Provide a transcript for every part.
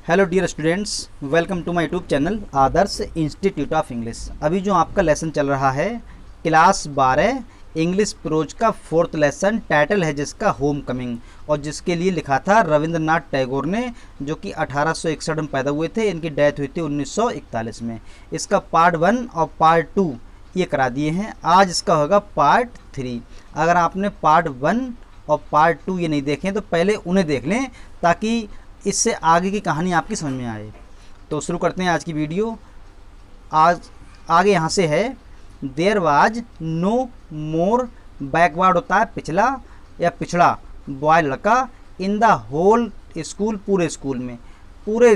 Hello dear students, welcome to my YouTube channel Adarsh institute of English. अभी जो आपका lesson चल रहा है क्लास 12 इंग्लिश प्रोज का 4th लेसन, टाइटल है जिसका होम कमिंग, और जिसके लिए लिखा था रविंद्रनाथ टैगोर ने, जो कि 1861 में पैदा हुए थे। इनकी डेथ हुई थी 1941 में। इसका पार्ट 1 और पार्ट 2 ये करा दिए हैं। आज इसका होगा पार्ट 3। अगर आपने पार्ट 1 और पार्ट 2 ये नहीं देखें तो पहले उन्हें देख लें, ताकि इससे आगे की कहानी आपकी समझ में आए। तो शुरू करते हैं आज की वीडियो। आज आगे यहाँ से है, there was no more backward होता है पिछला या पिछड़ा, बॉय लड़का, इन द होल स्कूल, पूरे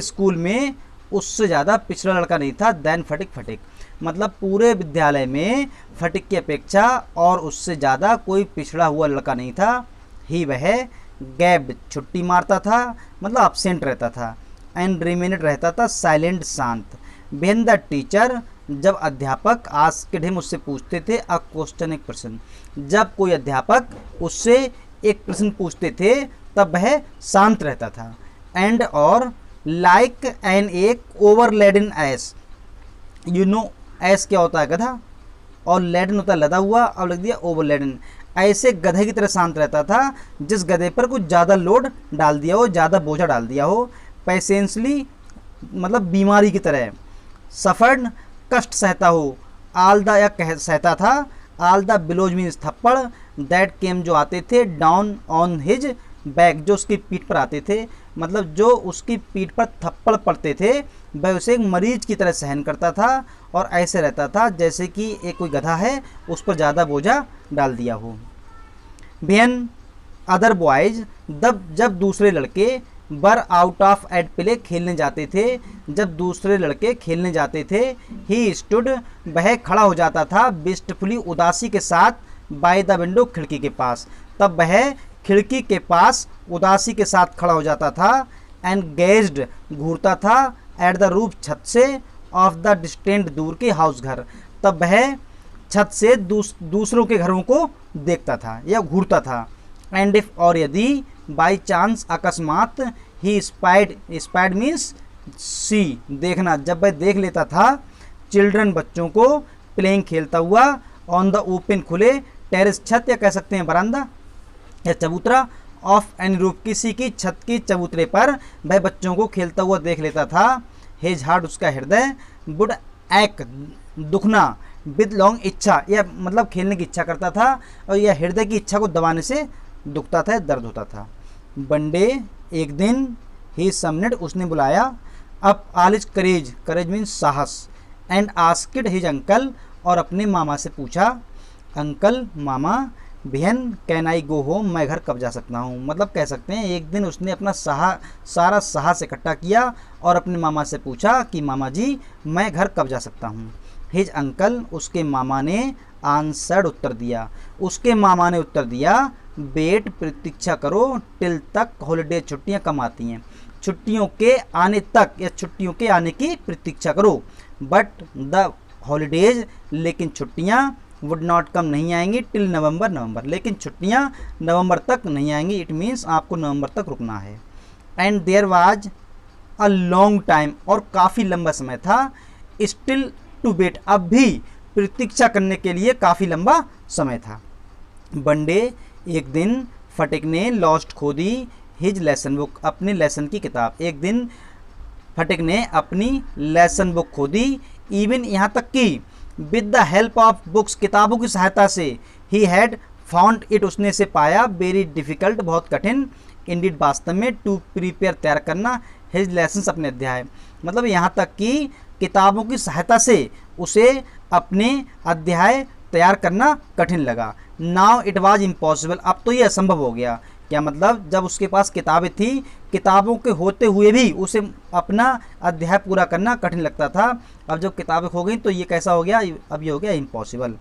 स्कूल में उससे ज़्यादा पिछड़ा लड़का नहीं था देन फटिक। मतलब पूरे विद्यालय में फटिक की अपेक्षा और उससे ज़्यादा कोई पिछड़ा हुआ लड़का नहीं था। ही वह गैब छुट्टी मारता था, मतलब absent रहता था, एंड रिमेनेड रहता था साइलेंट शांत। व्हेन द टीचर, जब अध्यापक, आस्क्ड हिम उससे पूछते थे, अ क्वेश्चन एक प्रश्न, जब कोई अध्यापक उससे एक प्रश्न पूछते थे तब वह शांत रहता था। एंड और लाइक एन एक ओवरलेडन एस, यू नो एस क्या होता है गधा, और लेडन होता है लदा हुआ, अब लग दिया ओवरलेडन। ऐसे गधे की तरह शांत रहता था जिस गधे पर कुछ ज़्यादा लोड डाल दिया हो, ज़्यादा बोझा डाल दिया हो। पेशेंसली मतलब बीमारी की तरह। सफर्ड कष्ट सहता हो, आल द या कह सहता था, आल द बिलोज मीन्स थप्पड़, दैट केम जो आते थे, डाउन ऑन हिज बैक जो उसकी पीठ पर आते थे, मतलब जो उसकी पीठ पर थप्पड़ पड़ते थे वह उसे एक मरीज की तरह सहन करता था, और ऐसे रहता था जैसे कि एक कोई गधा है उस पर ज़्यादा बोझा डाल दिया हो। बेन अदर बॉयज, जब दूसरे लड़के बर आउट ऑफ एट प्ले खेलने जाते थे, जब दूसरे लड़के खेलने जाते थे, ही स्टूड वह खड़ा हो जाता था, विस्टफुली उदासी के साथ, बाय द विंडो खिड़की के पास, तब वह खिड़की के पास उदासी के साथ खड़ा हो जाता था। एंड गेज्ड घूरता था, एट द रूफ छत से, ऑफ द डिस्टेंट दूर के हाउस घर, तब वह छत से दूसरों के घरों को देखता था या घूरता था। एंड इफ और यदि, बाई चांस अकस्मात, ही स्पाइड मीन्स सी देखना, जब वह देख लेता था चिल्ड्रन बच्चों को, प्लेइंग खेलता हुआ, ऑन द ओपन खुले टेरेस छत या कह सकते हैं बरामदा या चबूतरा, ऑफ एन रूफ किसी की छत की चबूतरे पर वह बच्चों को खेलता हुआ देख लेता था। हिज हार्ट उसका हृदय, वुड एक दुखना, विद लॉन्ग इच्छा या मतलब खेलने की इच्छा करता था, और यह हृदय की इच्छा को दबाने से दुखता था, दर्द होता था। बंडे एक दिन, ही समनेड उसने बुलाया, अप आलिज करेज मीन्स साहस, एंड आस्क्ड हिज अंकल और अपने मामा से पूछा, अंकल मामा, बहन कैन आई गो होम, मैं घर कब जा सकता हूँ। मतलब कह सकते हैं एक दिन उसने अपना सारा साहस इकट्ठा किया और अपने मामा से पूछा कि मामा जी मैं घर कब जा सकता हूँ। हिज अंकल, उसके मामा ने, आंसर्ड उत्तर दिया, उसके मामा ने उत्तर दिया, वेट प्रतीक्षा करो, टिल तक हॉलीडे छुट्टियाँ कम आती हैं, छुट्टियों के आने तक या छुट्टियों के आने की प्रतीक्षा करो। बट द हॉलीडेज, लेकिन छुट्टियाँ, वुड नॉट कम नहीं आएंगी, टिल नवंबर, लेकिन छुट्टियाँ नवंबर तक नहीं आएंगी। इट मीन्स आपको नवंबर तक रुकना है। And there was a long time, और काफ़ी लंबा समय था, स्टिल टू वेट, अब भी प्रतीक्षा करने के लिए काफ़ी लंबा समय था। बंडे एक दिन, फटिक ने लॉस्ट खो दी, हिज लेसन बुक, अपने लेसन की किताब। एक दिन फटिक ने अपनी लेसन बुक खो दी, इवन यहाँ तक कि with the help of books, किताबों की सहायता से, ही हैड फाउंड इट, उसने से पाया, वेरी डिफ़िकल्ट, बहुत कठिन, इंडीड वास्तव में, टू प्रिपेयर तैयार करना, हिज लेसन्स अपने अध्याय। मतलब यहाँ तक कि किताबों की सहायता से उसे अपने अध्याय तैयार करना कठिन लगा। नाउ इट वाज इम्पॉसिबल, अब तो ये असंभव हो गया। क्या मतलब, जब उसके पास किताबें थी, किताबों के होते हुए भी उसे अपना अध्याय पूरा करना कठिन लगता था। अब जब किताबें खो गई तो ये कैसा हो गया, अब ये हो गया इम्पॉसिबल।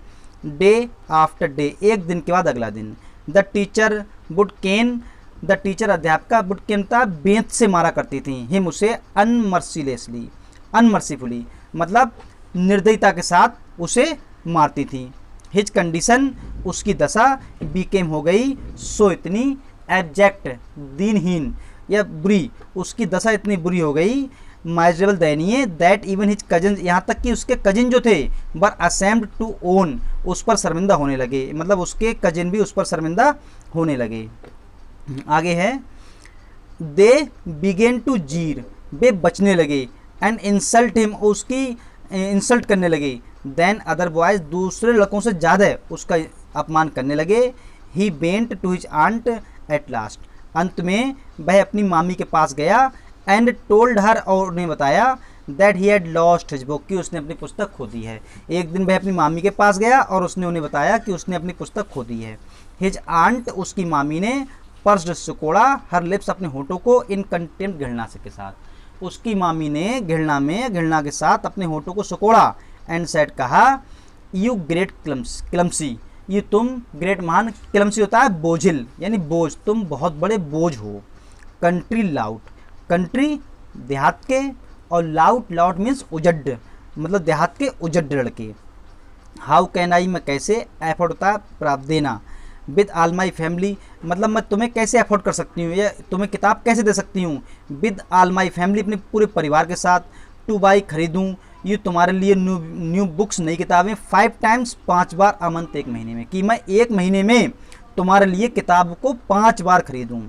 डे आफ्टर डे, एक दिन के बाद अगला दिन, the teacher would cane the teacher अध्यापिका वुड किमता बेंत से मारा करती थी, हिम उसे अनमर्सीलेसली, अनमर्सीफुली मतलब निर्दयता के साथ उसे मारती थी। हिज कंडीशन उसकी दशा बीकेम हो गई सो इतनी एब्जेक्ट दीनहीन या बुरी, उसकी दशा इतनी बुरी हो गई माइजरेबल दयनीय दैट इवन हिज कजन, यहाँ तक कि उसके कजिन जो थे वर असेम्ड टू ओन, उस पर शर्मिंदा होने लगे, मतलब उसके कजिन भी उस पर शर्मिंदा होने लगे। आगे है दे बिगेन टू जीर, वे बचने लगे, एंड इंसल्ट हिम, उसकी इंसल्ट करने लगे, देन अदर बॉयज, दूसरे लड़कों से ज़्यादा उसका अपमान करने लगे। He bent to his aunt at last, अंत में वह अपनी मामी के पास गया, एंड टोल्ड हर, और उन्हें बताया that he had lost his book, कि उसने अपनी पुस्तक खो दी है। एक दिन वह अपनी मामी के पास गया और उसने उन्हें बताया कि उसने अपनी पुस्तक खो दी है। हिज आंट, उसकी मामी ने पर्स्ड सिकोड़ा, हर लिप्स, अपने होठों को, इन कंटेम्प्ट, घृणा से के साथ, उसकी मामी ने घृणा के साथ अपने होठों को सिकोड़ा, एंड सेड, कहा, यू ग्रेट क्लम्सी, ये तुम ग्रेट महान, क्लम्सी होता है बोझिल यानी बोझ, तुम बहुत बड़े बोझ हो। कंट्री लाउड, कंट्री देहात के, और लाउड मीन्स उजड्ड, मतलब देहात के उजड्ड लड़के। हाउ कैन आई, मैं कैसे, एफर्ट होता है प्राप्त देना, विद आल माई फैमिली, मतलब मैं तुम्हें कैसे अफोर्ड कर सकती हूँ या तुम्हें किताब कैसे दे सकती हूँ, विद आल माई फैमिली, अपने पूरे परिवार के साथ, टू बाई, खरीदूँ, ये तुम्हारे लिए न्यू बुक्स, नई किताबें, 5 टाइम्स, 5 बार, अ मंथ, एक महीने में, कि मैं एक महीने में तुम्हारे लिए किताब को 5 बार खरीदूँ।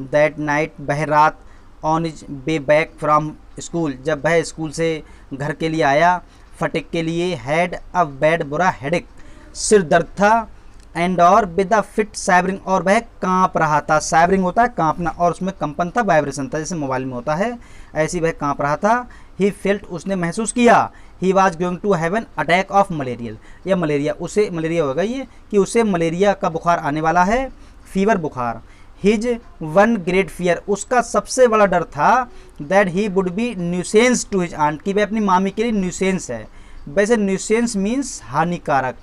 दैट नाइट, वह रात, on is way back from school, जब वह स्कूल से घर के लिए आया, फटिक के लिए, हैड अ बैड, बुरा, हेडेक, सिर दर्द था, एंड और विद अ फिट सैबरिंग, और वह कांप रहा था, सैबरिंग होता है कांपना, और उसमें कंपन था, वाइब्रेशन था, जैसे मोबाइल में होता है, ऐसी वह कांप रहा था। ही फेल्ट, उसने महसूस किया, he was going to have an attack of malarial, या मलेरिया, उसे मलेरिया होगा ये, कि उसे मलेरिया का बुखार आने वाला है, फीवर, बुखार। हिज वन ग्रेट फियर, उसका सबसे बड़ा डर था, that he would be nuisance to his aunt, कि वह अपनी मामी के लिए न्यूसेंस है। वैसे न्यूसेंस मीन्स हानिकारक,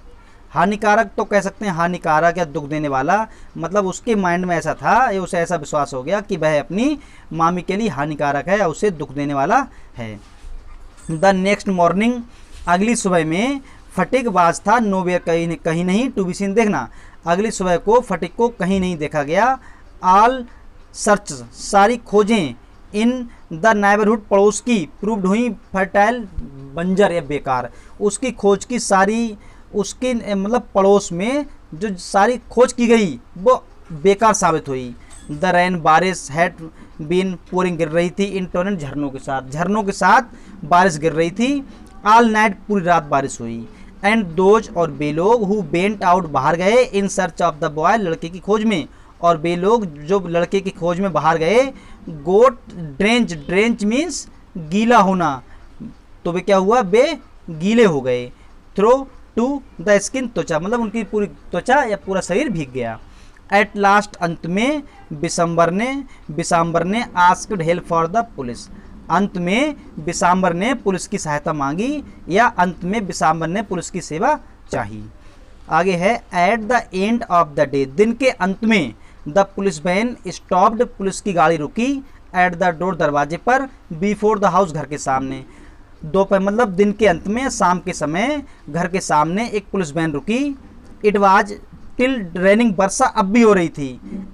हानिकारक तो कह सकते हैं हानिकारक या दुख देने वाला, मतलब उसके माइंड में ऐसा था या उसे ऐसा विश्वास हो गया कि वह अपनी मामी के लिए हानिकारक है या उसे दुख देने वाला है। द नेक्स्ट मॉर्निंग, अगली सुबह में, फटिक वाज था नोवेयर, कहीं नहीं, टू बी सीन, देखना, अगली सुबह को फटिक को कहीं नहीं देखा गया। ऑल सर्च, सारी खोजें, इन द नेबरहुड, पड़ोस की, प्रूव्ड हुई फर्टाइल, बंजर या बेकार, उसकी खोज की सारी, उसके मतलब पड़ोस में जो सारी खोज की गई वो बेकार साबित हुई। द रेन, बारिश, हैड बीन पोरिंग, गिर रही थी, इन टोरेंट, झरनों के साथ बारिश गिर रही थी। ऑल नाइट, पूरी रात बारिश हुई। एंड दोज, और वे लोग, हु बेंट आउट, बाहर गए, in search of the boy, लड़के की खोज में, और वे लोग जो लड़के की खोज में बाहर गए, गोट ड्रेंच, ड्रेंच मीन्स गीला होना, तो वे क्या हुआ, वे गीले हो गए। थ्रो टू द स्किन, त्वचा, मतलब उनकी पूरी त्वचा या पूरा शरीर भीग गया। एट लास्ट, अंत में, बिसाम्बर ने asked help for the police, अंत में बिसाम्बर ने पुलिस की सहायता मांगी, या अंत में बिसाम्बर ने पुलिस की सेवा चाही। आगे है at the end of the day, दिन के अंत में, the police van stopped, police की गाड़ी रुकी, एट द डोर, दरवाजे पर, बिफोर द हाउस, घर के सामने, दोपहर मतलब दिन के अंत में, शाम के समय, घर के सामने एक पुलिस वैन रुकी। इट वाज टिल रेनिंग, वर्षा अब भी हो रही थी,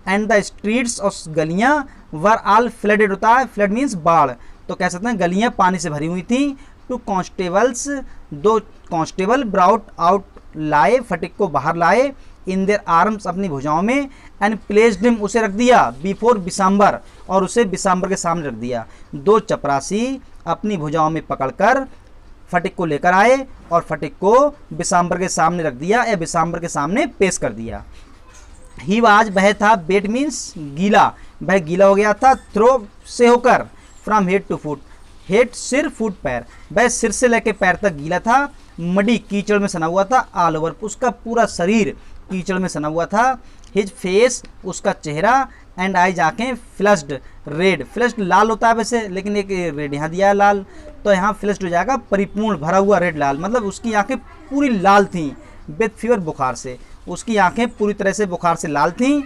एंड द स्ट्रीट्स, और गलियां, वर ऑल फ्लडेड, होता है फ्लड मीन्स बाढ़, तो कह सकते हैं गलियां पानी से भरी हुई थी। Two constables, 2 constable, brought out, लाए, फटिक को बाहर लाए, इन देयर आर्म्स, अपनी भुजाओं में, एंड प्लेस्ड हिम, उसे रख दिया, बिफोर बिसाम्बर, और उसे बिसाम्बर के सामने रख दिया। 2 चपरासी अपनी भुजाओं में पकड़कर फटिक को लेकर आए और फटिक को बिसाम्बर के सामने रख दिया या बिसाम्बर के सामने पेश कर दिया। ही वाज, वह था, बेट मीन्स गीला, वह गीला हो गया था, थ्रो से होकर, from head to foot, head सिर, फुट पैर, वह सिर से लेकर पैर तक गीला था। मडी, कीचड़ में सना हुआ था, ऑल ओवर, उसका पूरा शरीर कीचड़ में सना हुआ था। हिज फेस, उसका चेहरा, एंड आइज, आँखें, फ्लश्ड रेड, फ्लश्ड लाल होता है वैसे, लेकिन एक रेड यहाँ दिया है लाल, तो यहाँ फ्लश्ड हो जाएगा परिपूर्ण, भरा हुआ रेड लाल, मतलब उसकी आँखें पूरी लाल थीं, विद फीवर, बुखार से, उसकी आँखें पूरी तरह से बुखार से लाल थीं।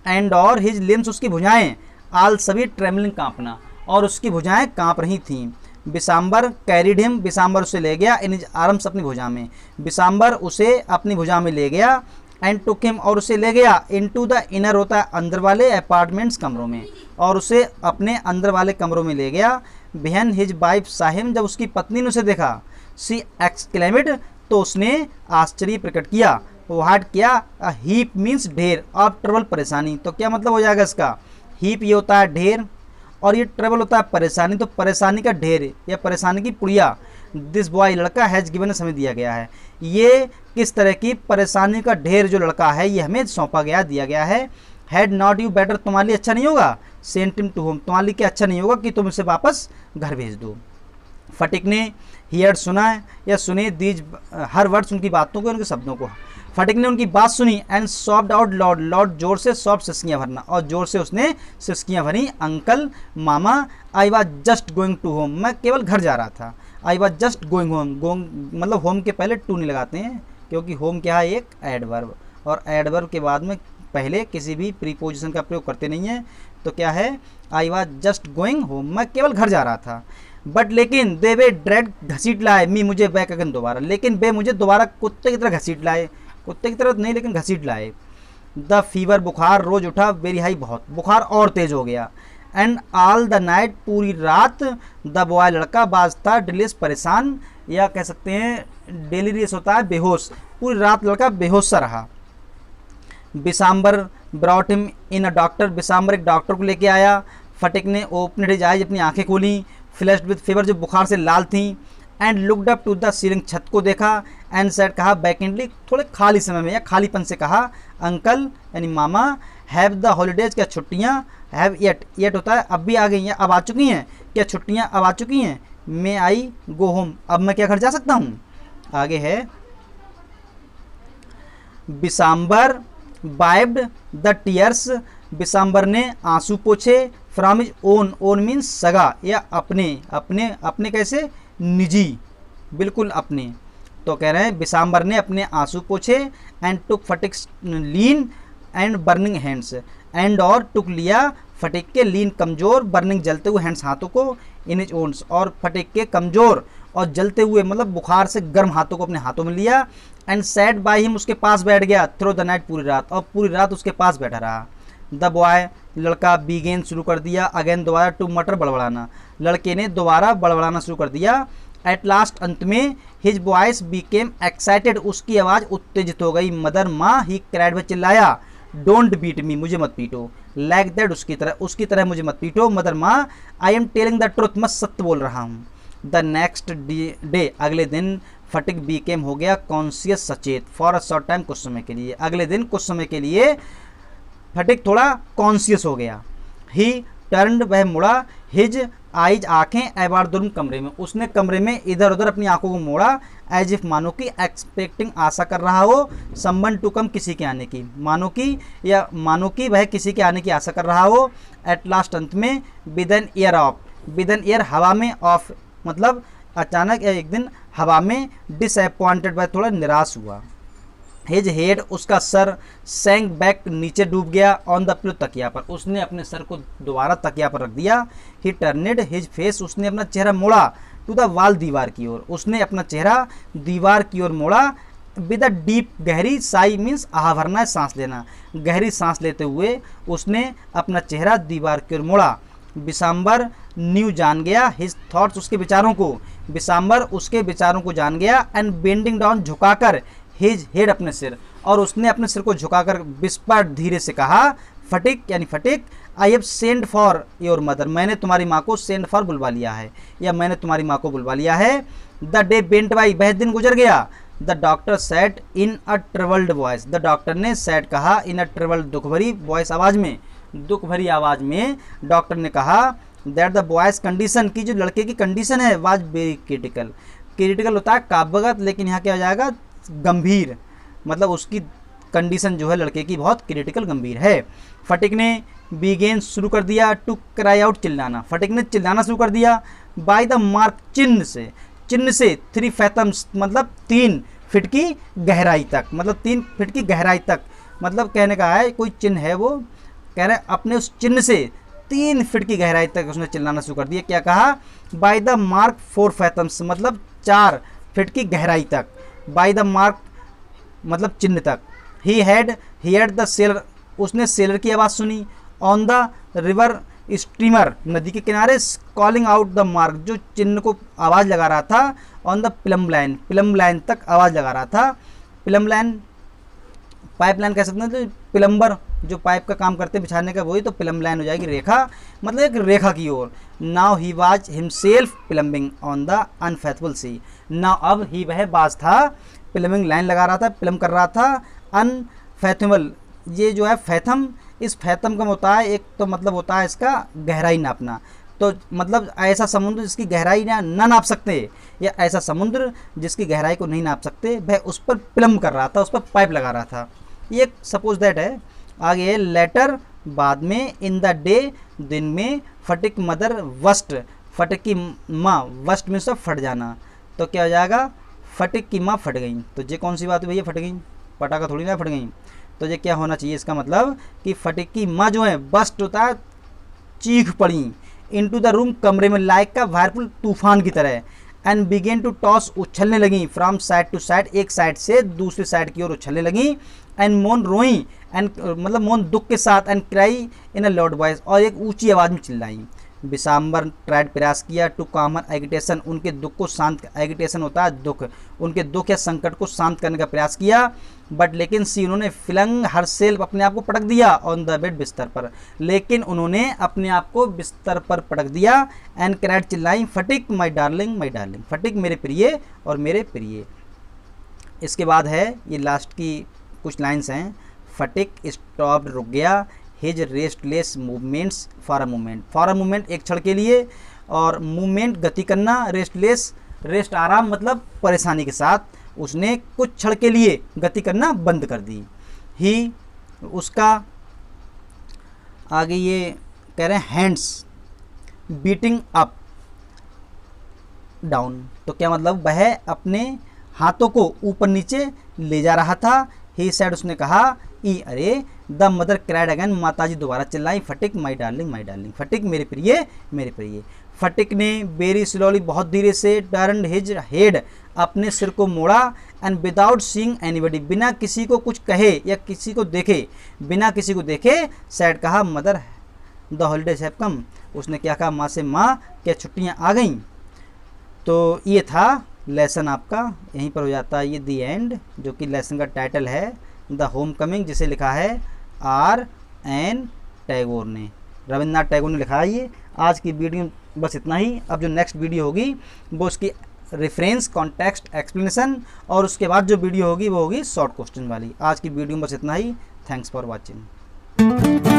एंड और हिज लिम्स, उसकी भुजाएं, आल सभी ट्रेमलिंग, कांपना, और उसकी भुजाएं कांप रही थीं। बिसाम्बर कैरिड हिम, बिसाम्बर उसे ले गया, इन हिज आर्म्स, अपनी भुजा में, बिसाम्बर उसे अपनी भुजा में ले गया, एंड टुक हिम, और उसे ले गया, इनटू द इनर होता है अंदर वाले, अपार्टमेंट्स कमरों में, और उसे अपने अंदर वाले कमरों में ले गया। बिहन हिज वाइफ साहिम, जब उसकी पत्नी ने उसे देखा, सी एक्सक्लेमेड, तो उसने आश्चर्य प्रकट किया। व्हाट क्या, अ हीप मीन्स ढेर, ऑफ ट्रबल, परेशानी, तो क्या मतलब हो जाएगा इसका, हीप ये होता है ढेर, और ये ट्रबल होता है परेशानी, तो परेशानी का ढेर या परेशानी की पुड़िया। दिस बॉय, लड़का, हैज़ गिवन, समय दिया गया है, ये किस तरह की परेशानी का ढेर जो लड़का है ये हमें सौंपा गया, दिया गया है। हैड नॉट यू बेटर, तुम्हारे लिए अच्छा नहीं होगा, सेंट हिम टू होम, तुम्हारे लिए क्या अच्छा नहीं होगा कि तुम इसे वापस घर भेज दो। फटिक ने हियर, सुना है या सुने, दीज हर वर्ड्स, उनकी बातों को, उनके शब्दों को। फटिक ने उनकी बात सुनी, and soft out Lord, Lord जोर से, सॉफ्ट सिसकियाँ भरना, और जोर से उसने सिसकियाँ भरी। अंकल, मामा, I was just going to home, मैं केवल घर जा रहा था। I was just going home, going मतलब होम के पहले टू नहीं लगाते हैं, क्योंकि होम क्या है, एक एडवर्ब, और एडवर्ब के बाद में पहले किसी भी प्रीपोजिशन का प्रयोग करते नहीं हैं। तो क्या है, आई वॉज जस्ट गोइंग होम, मैं केवल घर जा रहा था। बट लेकिन दे वे ड्रेड, घसीट लाए, मी, मुझे, बैक अगेन, दोबारा, लेकिन वे मुझे दोबारा कुत्ते की तरह घसीट लाए, कुत्ते की तरह नहीं लेकिन घसीट लाए। द फीवर, बुखार, रोज उठा, वेरी हाई, बहुत, बुखार और तेज हो गया। एंड ऑल द नाइट, पूरी रात, द बॉय, लड़का, बाज था, डिलीस, परेशान, या कह सकते हैं डेलीरियस होता है बेहोश, पूरी रात लड़का बेहोश सा रहा। Bishambar brought him in a doctor, Bishambar एक डॉक्टर को लेके आया। फटिक ने ओपन हिज आइज, अपनी आंखें खोली, फ्लैश्ड विद फीवर, जो बुखार से लाल थी, and looked up to the ceiling, छत को देखा, एंड सेड, कहा, बैकेंडली, थोड़े खाली समय में या खालीपन से कहा, अंकल यानी मामा, हैव द हॉलीडेज, क्या छुट्टियाँ, हैव येट, येट होता है अब भी आ गई हैं, अब आ चुकी हैं, क्या छुट्टियाँ अब आ चुकी हैं, मे आई गो होम, अब मैं क्या घर जा सकता हूँ। आगे है, बिसाम्बर वाइप्ड द टीयर्स, बिसाम्बर ने आंसू पोछे, from his own, own means सगा या अपने, अपने, अपने कैसे, निजी, बिल्कुल अपने। तो कह रहे हैं बिसाम्बर ने अपने आंसू पोछे, and took Phatik lean and burning hands, and और टुक लिया फटिक के लीन, कमज़ोर, बर्निंग, जलते हुए, हैंड्स, हाथों को, इन हिज ओन्स, और फटिक के कमज़ोर और जलते हुए मतलब बुखार से गर्म हाथों को अपने हाथों में लिया। एंड सैट बाय हिम, उसके पास बैठ गया, थ्रू द नाइट, पूरी रात, और पूरी रात उसके पास बैठा रहा। द बॉय, लड़का, बीगेन, शुरू कर दिया, अगेन, दोबारा, टू मटर, बड़बड़ाना, लड़के ने दोबारा बड़बड़ाना शुरू कर दिया। एट लास्ट, अंत में, हिज वॉइस बीकेम एक्साइटेड, उसकी आवाज़ उत्तेजित हो गई। मदर, माँ, ही क्राइड, वह चिल्लाया, डोंट बीट मी, मुझे मत पीटो, लाइक दैट, उसकी तरह मुझे मत पीटो। मदर, माँ, I am telling the truth, मैं सत्य बोल रहा हूँ। द नेक्स्ट डे, अगले दिन, फटिक बीकेम, हो गया कॉन्शियस, सचेत, फॉर अ शॉर्ट टाइम, कुछ समय के लिए, अगले दिन कुछ समय के लिए फटिक थोड़ा कॉन्शियस हो गया। ही टर्नड, वह मुड़ा, हिज आइज, आँखें, एबारदुर्म, कमरे में, उसने कमरे में इधर उधर अपनी आंखों को मोड़ा, एज इफ, मानो कि, एक्सपेक्टिंग, आशा कर रहा हो, समवन टू कम, किसी के आने की, मानो कि वह किसी के आने की आशा कर रहा हो। एट लास्ट, अंत में, with an air of, with an air, हवा में, ऑफ मतलब अचानक एक दिन हवा में, डिसअपॉइंटेड, वह थोड़ा निराश हुआ। हिज हेड, उसका सर, सैंक बैक, नीचे डूब गया, ऑन द पिलो, तकिया पर, उसने अपने सर को दोबारा तकिया पर रख दिया। ही टर्नेड हिज फेस, उसने अपना चेहरा मोड़ा, टू द वॉल, दीवार की ओर, उसने अपना चेहरा दीवार की ओर मोड़ा। विद अ डीप, गहरी, साई मीन्स आह भरना है, सांस लेना, गहरी सांस लेते हुए उसने अपना चेहरा दीवार की ओर मोड़ा। बिसाम्बर न्यू, जान गया, हिज थॉट्स, उसके विचारों को, बिसाम्बर उसके विचारों को जान गया। एंड बेंडिंग डाउन, झुकाकर, हिज हेड, अपने सिर, और उसने अपने सिर को झुकाकर विस्पर, धीरे से कहा, फटिक यानी Phatik, I have send for your mother, मैंने तुम्हारी माँ को सेंड फॉर बुलवा लिया है, या मैंने तुम्हारी माँ को बुलवा लिया है। द डे बेंट बाई, वह दिन गुजर गया। The doctor sad in a troubled voice, the doctor ने सैड कहा, इन अ ट्रबल्ड, दुख भरी, वॉइस, आवाज़ में, दुख भरी आवाज़ में डॉक्टर ने कहा, दैट द बॉयज कंडीशन, की जो लड़के की कंडीशन है, वाज वेरी क्रिटिकल, क्रिटिकल होता है काव्यगत, लेकिन यहाँ क्या हो जाएगा, गंभीर, मतलब उसकी कंडीशन जो है लड़के की बहुत क्रिटिकल, गंभीर है। फटिक ने बीगेन, शुरू कर दिया, टू क्राई आउट, चिल्लाना, फटिक ने चिल्लाना शुरू कर दिया। बाय द मार्क, चिन्ह से, 3 फैथम्स, मतलब 3 फीट की गहराई तक, मतलब 3 फीट की गहराई तक, मतलब कहने का है कोई चिन्ह है वो कह रहे अपने उस चिन्ह से 3 फीट की गहराई तक उसने चिल्लाना शुरू कर दिया। क्या कहा? बाय द मार्क 4 फैथम्स, मतलब 4 फीट की गहराई तक, बाय द मार्क मतलब चिन्ह तक। ही हैड द सेलर, उसने सेलर की आवाज़ सुनी। ऑन द रिवर स्टीमर, नदी के किनारे, कॉलिंग आउट द मार्क, जो चिन्ह को आवाज़ लगा रहा था। ऑन द प्लम लाइन तक आवाज़ लगा रहा था। प्लम लाइन पाइपलाइन कह सकते हैं, तो प्लम्बर जो पाइप का काम करते हैं बिछाने का, वही तो प्लम लाइन हो जाएगी, रेखा, मतलब एक रेखा की ओर। Now he was himself plumbing on the unfaithful sea. Now अब ही वह बाज था, प्लम्बिंग लाइन लगा रहा था, प्लम कर रहा था। अनफेथमल, ये जो है फैथम, इस फैथम का होता है एक तो मतलब होता है इसका गहराई नापना, तो मतलब ऐसा समुद्र जिसकी गहराई ना नाप सकते, या ऐसा समुद्र जिसकी गहराई को नहीं नाप सकते, वह उस पर प्लम कर रहा था, उस पर पाइप लगा रहा था। ये सपोज दैट है। आगे लेटर, बाद में, इन द डे, दिन में, फटिक मदर वस्ट, फटिक की माँ, वस्ट में सब फट जाना, तो क्या हो जाएगा? फटिक की माँ फट गई। तो ये कौन सी बात है भैया? फट गई, पटाखा थोड़ी ना फट गई। तो ये क्या होना चाहिए? इसका मतलब कि फटिक की माँ जो है, बस्ट होता है चीख पड़ी, इनटू द रूम, कमरे में, लाइक का वायरफुल तूफान की तरह, एंड बिगेन टू टॉस, उछलने लगी, फ्रॉम साइड टू साइड, एक साइड से दूसरी साइड की ओर उछलने लगी। एंड मोन, रोई, एंड मतलब मोन दुख के साथ, and cry in a loud voice, और एक ऊंची आवाज़ में चिल्लाई। विशाम्बर ट्राइड, प्रयास किया, टू कॉमन एगिटेशन, उनके दुख को शांत, एगिटेशन होता है दुख, उनके दुख या संकट को शांत करने का प्रयास किया। बट लेकिन सी, उन्होंने फ्लंग हर सेल्फ, अपने आप को पटक दिया, ऑन द बेड, बिस्तर पर, लेकिन उन्होंने अपने आप को बिस्तर पर पटक दिया। एंड क्राइड, चिल्लाई, फटिक माई डार्लिंग, माई डार्लिंग, फटिक मेरे प्रिय और मेरे प्रिय। इसके बाद है ये लास्ट की कुछ लाइन्स हैं। फटिक स्टॉप्ड, रुक गया, his restless movements for a moment, for a moment एक क्षण के लिए, और मूवमेंट गति करना, रेस्टलेस रेस्ट आराम मतलब परेशानी के साथ, उसने कुछ क्षण के लिए गति करना बंद कर दी। ही, उसका आगे ये कह रहे हैं हैंड्स बीटिंग अप डाउन, तो क्या मतलब? वह अपने हाथों को ऊपर नीचे ले जा रहा था। ही सेड, उसने कहा, ई अरे, द मदर क्राइड अगेन, माताजी दोबारा चिल्लाई, फटिक माई डार्लिंग, माई डार्लिंग, फटिक मेरे प्रिय, मेरे प्रिय। फटिक ने वेरी स्लोली, बहुत धीरे से, टर्न हिज हेड, अपने सिर को मोड़ा, एंड विदाउट सीइंग एनीबडी, बिना किसी को कुछ कहे या किसी को देखे, बिना किसी को देखे, सैड कहा, mother the holidays have come, उसने क्या कहा? माँ से, माँ क्या छुट्टियाँ आ गईं। तो ये था लेसन आपका, यहीं पर हो जाता है ये दी एंड, जो कि लेसन का टाइटल है द होम कमिंग, जिसे लिखा है R.N. टैगोर ने, रविन्द्रनाथ टैगोर ने लिखा है ये। आज की वीडियो बस इतना ही। अब जो नेक्स्ट वीडियो होगी वो उसकी रेफरेंस, कॉन्टेक्स्ट, एक्सप्लेनेशन, और उसके बाद जो वीडियो होगी वो होगी शॉर्ट क्वेश्चन वाली। आज की वीडियो बस इतना ही। Thanks for watching.